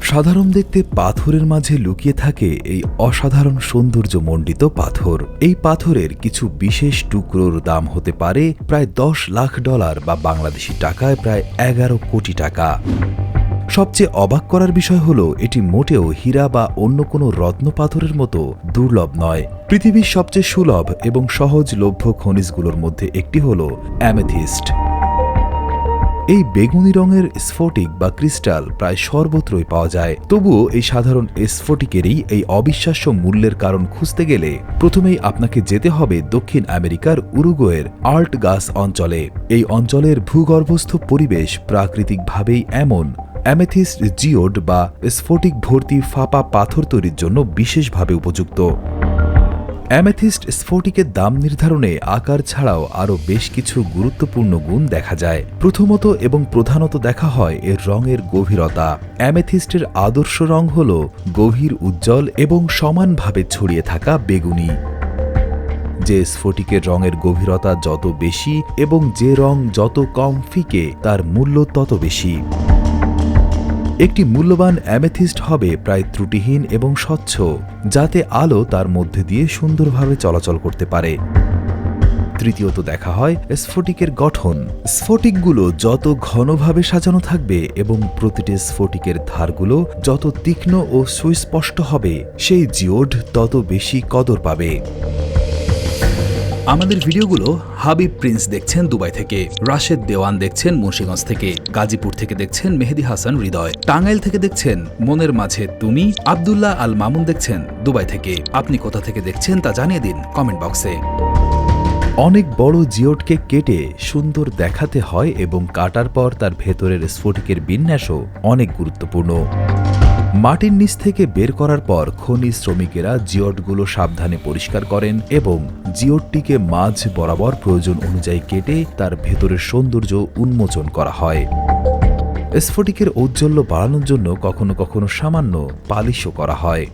সাধারণ দেখতে পাথরের মাঝে লুকিয়ে থাকে এই অসাধারণ সৌন্দর্যমণ্ডিত পাথর। এই পাথরের কিছু বিশেষ টুকরোর দাম হতে পারে প্রায় $10 লাখ বা বাংলাদেশি টাকায় প্রায় 11 কোটি টাকা। সবচেয়ে অবাক করার বিষয় হলো এটি মোটেও হীরা বা অন্য কোনো রত্ন পাথরের মতো দুর্লভ নয়। পৃথিবীর সবচেয়ে সুলভ এবং সহজলভ্য খনিজগুলোর মধ্যে একটি হল অ্যামেথিস্ট। এই বেগুনি রঙের স্ফটিক বা ক্রিস্টাল প্রায় সর্বত্রই পাওয়া যায়। তবুও এই সাধারণ স্ফটিকেরই এই অবিশ্বাস্য মূল্যের কারণ খুঁজতে গেলে প্রথমেই আপনাকে যেতে হবে দক্ষিণ আমেরিকার উরুগুয়ের আল্টগাস অঞ্চলে। এই অঞ্চলের ভূগর্ভস্থ পরিবেশ প্রাকৃতিকভাবেই এমন অ্যামেথিস্ট জিওড বা স্ফটিক ভর্তি ফাঁপা পাথর তৈরির জন্য বিশেষভাবে উপযুক্ত। অ্যামেথিস্ট স্ফটিকের দাম নির্ধারণে আকার ছাড়াও আরও বেশ কিছু গুরুত্বপূর্ণ গুণ দেখা যায়। প্রথমত এবং প্রধানত দেখা হয় এর রঙের গভীরতা। অ্যামেথিস্টের আদর্শ রং হল গভীর উজ্জ্বল এবং সমানভাবে ছড়িয়ে থাকা বেগুনি। যে স্ফটিকের রঙের গভীরতা যত বেশি এবং যে রং যত কম ফিকে তার মূল্য তত বেশি। একটি মূল্যবান অ্যামেথিস্ট হবে প্রায় ত্রুটিহীন এবং স্বচ্ছ, যাতে আলো তার মধ্যে দিয়ে সুন্দরভাবে চলাচল করতে পারে। তৃতীয়ত দেখা হয় স্ফটিকের গঠন। স্ফটিকগুলো যত ঘনভাবে সাজানো থাকবে এবং প্রতিটি স্ফটিকের ধারগুলো যত তীক্ষ্ণ ও সুস্পষ্ট হবে, সেই জিওড তত বেশি কদর পাবে। আমাদের ভিডিওগুলো হাবিব প্রিন্স দেখছেন দুবাই থেকে, রাশেদ দেওয়ান দেখছেন মুন্সিগঞ্জ থেকে, গাজীপুর থেকে দেখছেন মেহেদী হাসান হৃদয়, টাঙ্গাইল থেকে দেখছেন মনের মাঝে তুমি, আব্দুল্লাহ আল মামুন দেখছেন দুবাই থেকে। আপনি কোথা থেকে দেখছেন তা জানিয়ে দিন কমেন্ট বক্সে। অনেক বড় জিওডকে কেটে সুন্দর দেখাতে হয় এবং কাটার পর তার ভেতরের স্ফটিকের বিন্যাসও অনেক গুরুত্বপূর্ণ। মাটির নিচ থেকে বের করার পর খনি শ্রমিকেরা জিওডগুলো সাবধানে পরিষ্কার করেন এবং জিওডটিকে মাঝ বরাবর প্রয়োজন অনুযায়ী কেটে তার ভেতরের সৌন্দর্য উন্মোচন করা হয়। স্ফটিকের ঔজ্জ্বল্য বাড়ানোর জন্য কখনো কখনো সামান্য পালিশও করা হয়।